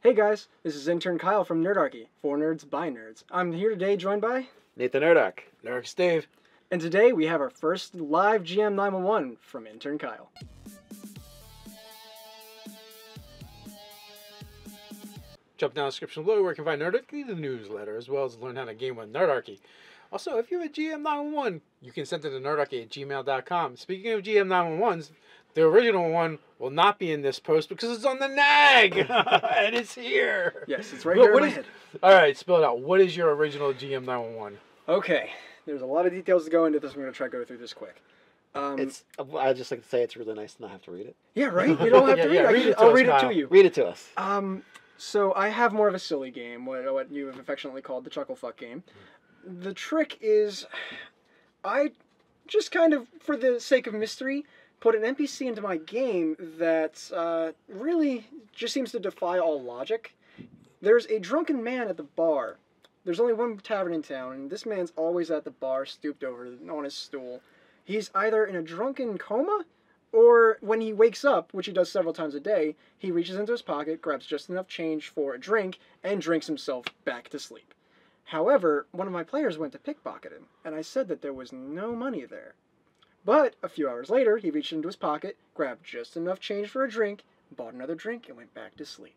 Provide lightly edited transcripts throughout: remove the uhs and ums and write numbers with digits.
Hey guys, this is intern Kyle from Nerdarchy, for nerds by nerds. I'm here today joined by Nathan Nerdarchy. Nerdarchy Steve. And today we have our first live GM 911 from intern Kyle. Jump down in the description below where you can find Nerdarchy, the newsletter, as well as learn how to game with Nerdarchy. Also, if you have a GM 911, you can send it to nerdarchy@gmail.com. Speaking of GM 911s, the original one will not be in this post because it's on the nag, and it's here. Yes, it's right here in my head. All right, spell it out. What is your original GM 911? Okay, there's a lot of details to go into this. I'm going to try to go through this quick. I just like to say it's really nice to not have to read it. Yeah, right? You don't have to read it. I'll read it to you. Read it to us. So I have more of a silly game, what you have affectionately called the Chuckle Fuck game. The trick is, I just kind of, for the sake of mystery, put an NPC into my game that really just seems to defy all logic. There's a drunken man at the bar. There's only one tavern in town, and this man's always at the bar, stooped over on his stool. He's either in a drunken coma, or when he wakes up, which he does several times a day, he reaches into his pocket, grabs just enough change for a drink, and drinks himself back to sleep. However, one of my players went to pickpocket him, and I said that there was no money there. But a few hours later, he reached into his pocket, grabbed just enough change for a drink, bought another drink, and went back to sleep.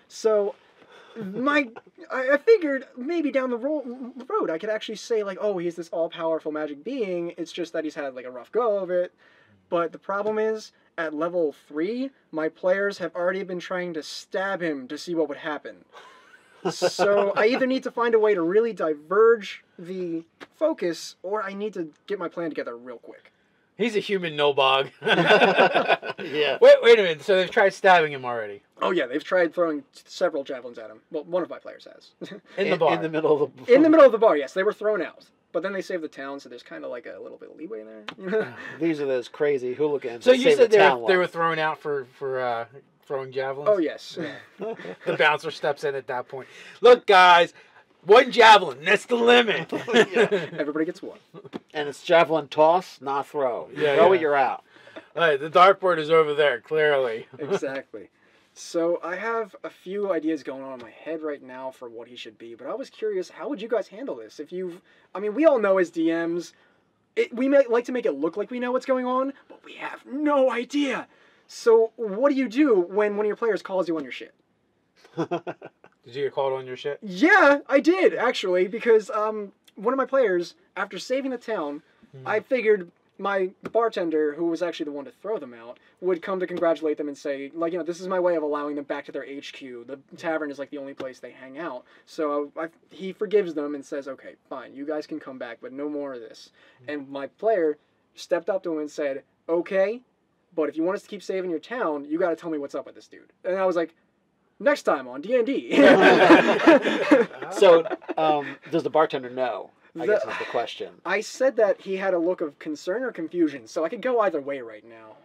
So, I figured maybe down the road I could actually say, like, oh, he's this all-powerful magic being, it's just that he's had, like, a rough go of it. But the problem is, at level 3, my players have already been trying to stab him to see what would happen. So I either need to find a way to really diverge the focus, or I need to get my plan together real quick. He's a human no-bog. Yeah. Wait a minute. So they've tried stabbing him already. Oh yeah, they've tried throwing several javelins at him. Well, one of my players has. In the bar. In the middle of the... In the middle of the bar, yes. They were thrown out. But then they saved the town, so there's kind of like a little bit of leeway there. These are those crazy hooligans. So you said they were thrown out for throwing javelins? Oh, yes. The bouncer steps in at that point. Look, guys, one javelin. That's the limit. Everybody gets one. And it's javelin toss, not throw. Throw it, you're out. All right, the dartboard is over there, clearly. Exactly. So I have a few ideas going on in my head right now for what he should be, but I was curious, how would you guys handle this? We all know as DMs, we may like to make it look like we know what's going on, but we have no idea. So what do you do when one of your players calls you on your shit? Did you get called on your shit? Yeah, I did, actually, because one of my players, after saving the town, I figured my bartender, who was actually the one to throw them out, would come to congratulate them and say, like, this is my way of allowing them back to their HQ. The tavern is, like, the only place they hang out. So he forgives them and says, okay, fine, you guys can come back, but no more of this. And my player stepped up to him and said, okay, but if you want us to keep saving your town, you got to tell me what's up with this dude. And I was like, next time on D&D. So, does the bartender know? I guess is the question. I said that he had a look of concern or confusion, so I could go either way right now.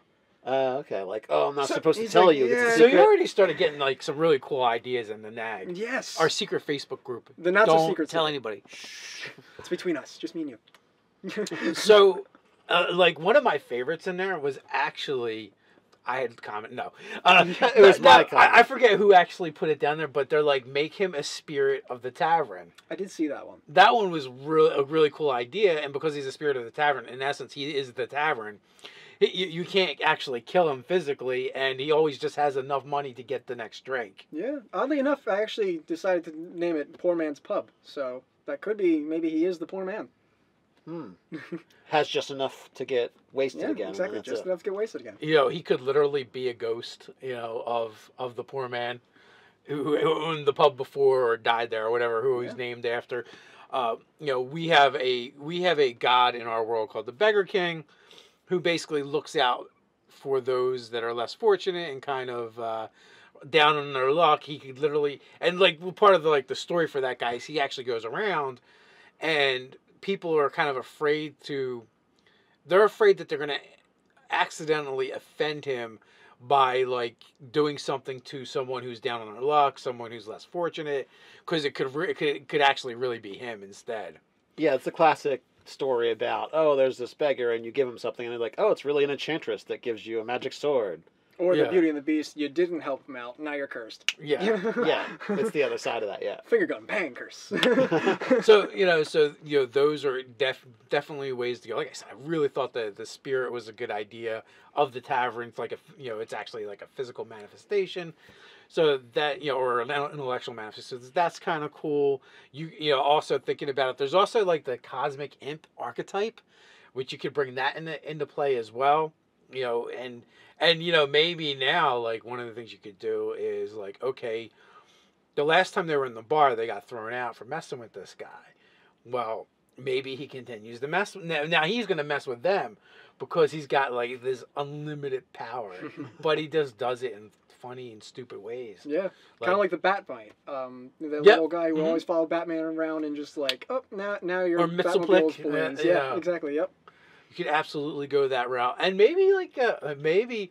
Okay, like, I'm not supposed to tell you. Yeah. So you already started getting, like, some really cool ideas in the NAG. Yes. Our secret Facebook group. The not-so-secret. Don't tell anybody. Shh. It's between us, just me and you. So, like, one of my favorites in there was actually... I had comment. No, it was my comment. I forget who actually put it down there, but they're like, make him a spirit of the tavern. I did see that one. That one was a really cool idea, and because he's a spirit of the tavern, in essence, he is the tavern. You can't actually kill him physically, and he always just has enough money to get the next drink. Yeah, oddly enough, I actually decided to name it Poor Man's Pub, so that could be, maybe he is the poor man. Has just enough to get wasted again. Exactly, just enough to get wasted again. He could literally be a ghost, of the poor man who owned the pub before or died there or whatever, who he's named after. We have a god in our world called the Beggar King, who basically looks out for those that are less fortunate and kind of down on their luck. He could literally, and like part of the story for that guy is he actually goes around and people are kind of afraid they're afraid that they're going to accidentally offend him by like doing something to someone who's down on their luck, someone who's less fortunate, because it could actually really be him instead. Yeah, it's the classic story about, there's this beggar and you give him something and they're like, it's really an enchantress that gives you a magic sword. Or Yeah. the Beauty and the Beast, you didn't help him out, now you're cursed. Yeah. Yeah, it's the other side of that. Yeah. Finger gun, bang, curse. So those are definitely ways to go. Like I said, I really thought that the spirit was a good idea of the tavern. It's like it's actually like a physical manifestation. So that or an intellectual manifestation. So that's kind of cool. Also thinking about it, there's also like the cosmic imp archetype, which you could bring that into play as well. And maybe now like one of the things you could do is like, okay, the last time they were in the bar, they got thrown out for messing with this guy. Well, maybe he continues to mess with them. Now he's going to mess with them because he's got like this unlimited power, but he just does it in funny and stupid ways. Yeah, kind of like the Batbite. The Yep. little guy who Mhm. always followed Batman around and just like, oh, now you're Or Batmobile's Mitzelplick. balloons. Yeah. Yeah, exactly. Yep. You could absolutely go that route, and maybe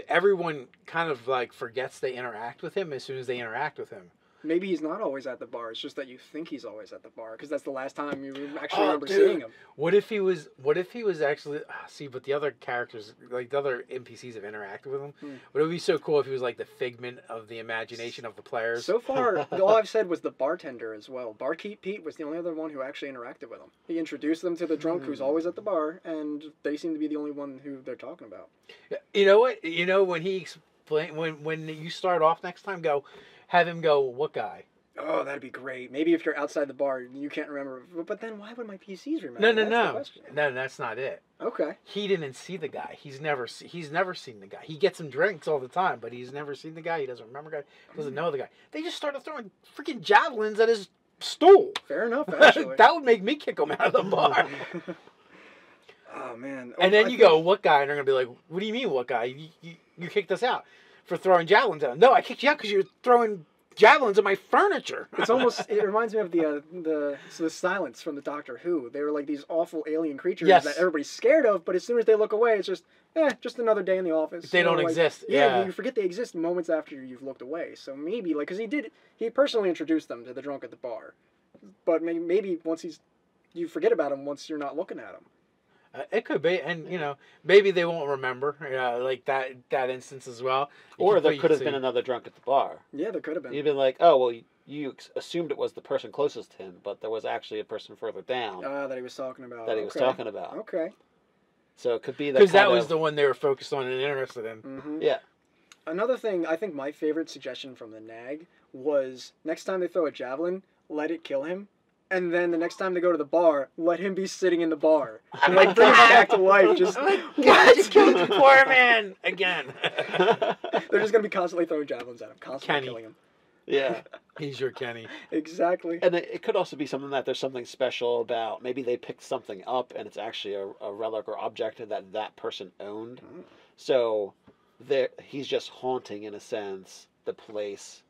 everyone kind of like forgets they interact with him as soon as they interact with him. Maybe he's not always at the bar. It's just that you think he's always at the bar because that's the last time you actually remember dude. seeing him. What if he was actually see? But the other characters, like the other NPCs, have interacted with him. But it would be so cool if he was like the figment of the imagination of the players. So far, all I've said was the bartender as well. Barkeep Pete was the only other one who actually interacted with him. He introduced them to the drunk who's always at the bar, and they seem to be the only one who they're talking about. You know what? When he explain when you start off next time, have him go, what guy? Oh, that'd be great. Maybe if you're outside the bar, you can't remember. But then why would my PCs remember? No, That's the question. no, that's not it. Okay. He didn't see the guy. He's never seen the guy. He gets him drinks all the time, but he's never seen the guy. He doesn't remember the guy. Doesn't know the guy. They just started throwing freaking javelins at his stool. Fair enough, actually. That would make me kick him out of the bar. Oh, man. And then you go, what guy? And they're going to be like, what do you mean, what guy? You kicked us out for throwing javelins at him. No, I kicked you out because you were throwing javelins at my furniture. It reminds me of the silence from the Doctor Who. They were like these awful alien creatures Yes. that everybody's scared of, but as soon as they look away, it's just another day in the office. They don't exist. Yeah. You forget they exist moments after you've looked away. So maybe, like, because he personally introduced them to the drunk at the bar. But maybe you forget about him once you're not looking at him. It could be, and maybe they won't remember, like that instance as well. Or there could have been another drunk at the bar. Yeah, there could have been. You'd been like, oh, well, you assumed it was the person closest to him, but there was actually a person further down That he was talking about. Okay. So it could be that because that was the one they were focused on and interested in. Mm-hmm. Yeah. Another thing, I think my favorite suggestion from the Nag was next time they throw a javelin, let it kill him. And then the next time they go to the bar, let him be sitting in the bar. And like bring him back to life. Just God, you killed the poor man again. They're just gonna be constantly throwing javelins at him, constantly Kenny. killing him. Yeah. He's your Kenny. Exactly. And it could also be something that there's something special about. Maybe they picked something up and it's actually a relic or object that person owned. So he's just haunting, in a sense, the place.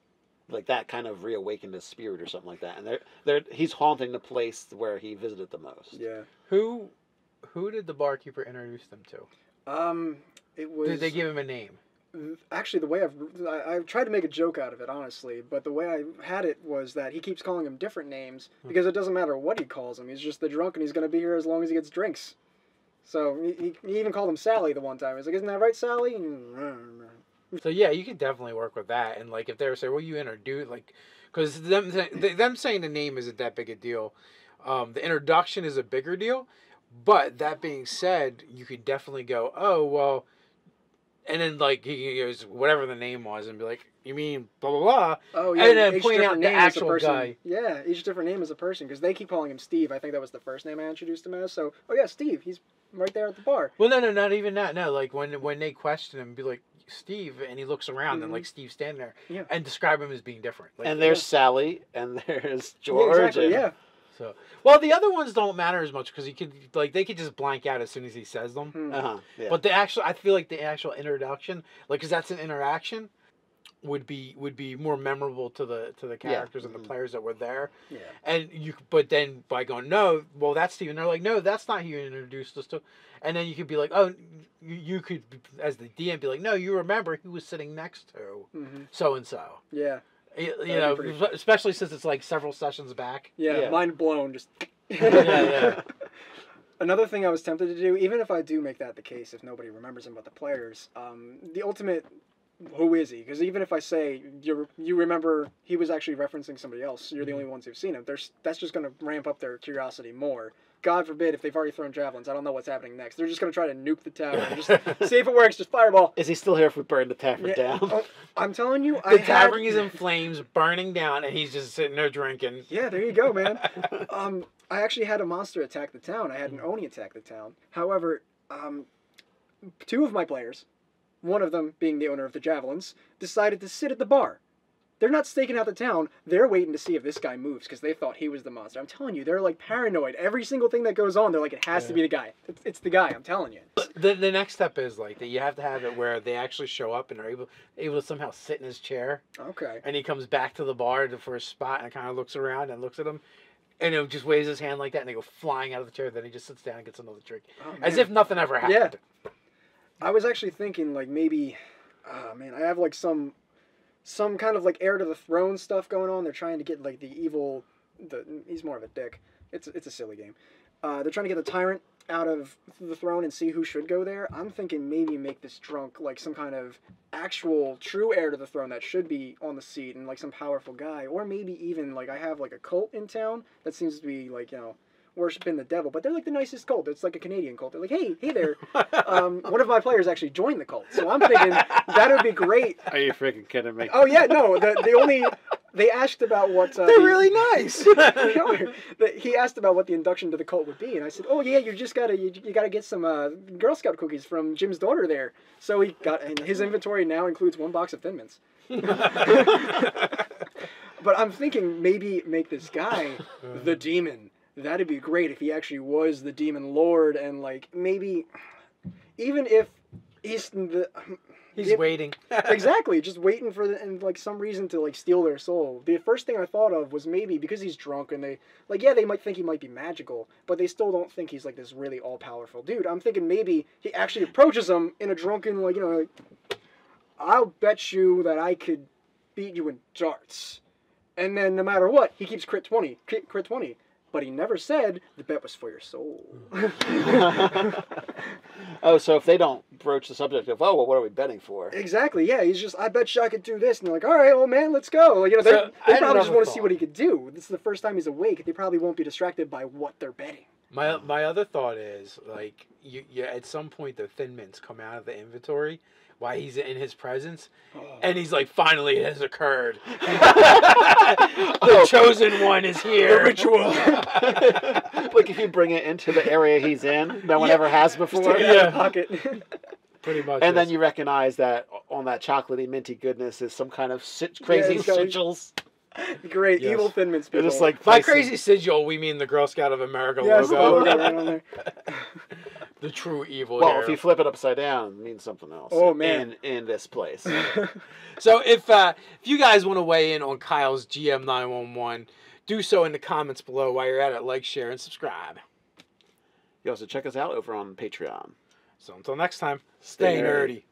Like that kind of reawakened his spirit or something like that. And he's haunting the place where he visited the most. Yeah. Who did the barkeeper introduce them to? It was. Did they give him a name? Actually, the way I've tried to make a joke out of it, honestly, but the way I had it was that he keeps calling him different names because it doesn't matter what he calls him. He's just the drunk, and he's going to be here as long as he gets drinks. So he even called him Sally the one time. He's like, "Isn't that right, Sally?" So yeah, you can definitely work with that. And like if they were saying, "Well, you introduce," like, because them saying the name isn't that big a deal. The introduction is a bigger deal. But that being said, you could definitely go, "Oh well," and then like he goes whatever the name was, and be like, "You mean blah blah blah?" Oh yeah, and then each point out different the name is a actual person. guy. Yeah, each different name is a person because they keep calling him Steve. I think that was the first name I introduced him as. So, oh yeah, Steve. He's right there at the bar. Well, no, not even that. No, like when they question him, be like, Steve, and he looks around and like Steve's standing there, and describe him as being different. Like, and there's Sally, and there's George. Yeah, exactly. Yeah. So, well, the other ones don't matter as much because they could just blank out as soon as he says them. Yeah. But I feel like the actual introduction, like, because that's an interaction, would be more memorable to the characters and the players that were there. Yeah. And but then by going, no, well, that's Steve, and they're like, no, that's not who you introduced us to, and then you could be like, oh, you could, as the DM, be like, no, you remember who was sitting next to so and so. Yeah. You know, especially since it's like several sessions back. Yeah. Mind blown. Just. Yeah. Another thing I was tempted to do, even if I do make that the case, if nobody remembers him but the players, the ultimate, who is he? Because even if I say you remember he was actually referencing somebody else, you're the only ones who've seen him. That's just going to ramp up their curiosity more. God forbid if they've already thrown javelins, I don't know what's happening next. They're just going to try to nuke the tower and just see if it works. Just fireball. Is he still here if we burn the tavern down? Oh, I'm telling you, The tavern is in flames, burning down, and he's just sitting there drinking. Yeah, there you go, man. I actually had a monster attack the town. I had an Oni attack the town. However, two of my players, one of them being the owner of the javelins, decided to sit at the bar. They're not staking out the town. They're waiting to see if this guy moves because they thought he was the monster. I'm telling you, they're like paranoid. Every single thing that goes on, they're like, it has to be the guy. It's the guy. I'm telling you. The next step is like that. You have to have it where they actually show up and are able to somehow sit in his chair. Okay. And he comes back to the bar for a spot and kind of looks around and looks at him. And it just waves his hand like that, and they go flying out of the chair. Then he just sits down and gets another drink, as if nothing ever happened. Yeah. I was actually thinking like maybe, I have like some kind of like heir to the throne stuff going on. They're trying to get like the evil. He's more of a dick. It's a silly game. They're trying to get the tyrant out of the throne and see who should go there. I'm thinking maybe make this drunk like some kind of actual true heir to the throne that should be on the seat and like some powerful guy, or maybe even like I have like a cult in town that seems to be like worshiping the devil, but they're like the nicest cult. It's like a Canadian cult. They're like, hey there. One of my players actually joined the cult, so I'm thinking that would be great. Are you freaking kidding me? Oh yeah, no. They asked about what they're really nice. He asked about what the induction to the cult would be, and I said, "Oh yeah, you gotta get some Girl Scout cookies from Jim's daughter there." So and his inventory now includes 1 box of Thin Mints. But I'm thinking maybe make this guy the demon. That'd be great if he actually was the demon lord, and like maybe even if he's waiting. Exactly, just waiting for and like some reason to like steal their soul. The first thing I thought of was maybe because he's drunk and they might think he might be magical, but they still don't think he's like this really all powerful dude. I'm thinking maybe he actually approaches them in a drunken like I'll bet you that I could beat you in darts, and then no matter what he keeps crit 20. But he never said the bet was for your soul. Oh, so if they don't broach the subject of, well, what are we betting for? Exactly, yeah. He's just, I bet you I could do this. And they're like, all right, old man, let's go. Like, they probably just want to see what he could do. This is the first time he's awake. They probably won't be distracted by what they're betting. My other thought is, like, you at some point the Thin Mints come out of the inventory while he's in his presence, and he's like, finally it has occurred. The chosen one is here. The ritual. Like if you bring it into the area he's in, no one ever has before. Take it out of the pocket. Pretty much. And then you recognize that on that chocolatey minty goodness is some kind of crazy sigils. Great, evil Thin Mints people. Just like by crazy sigil, we mean the Girl Scout of America logo. The logo right on there. The true evil. Well, hero. if you flip it upside down, it means something else. Oh man, in this place. So if you guys want to weigh in on Kyle's GM 911, do so in the comments below. While you're at it, like, share, and subscribe. You also check us out over on Patreon. So until next time, stay nerdy.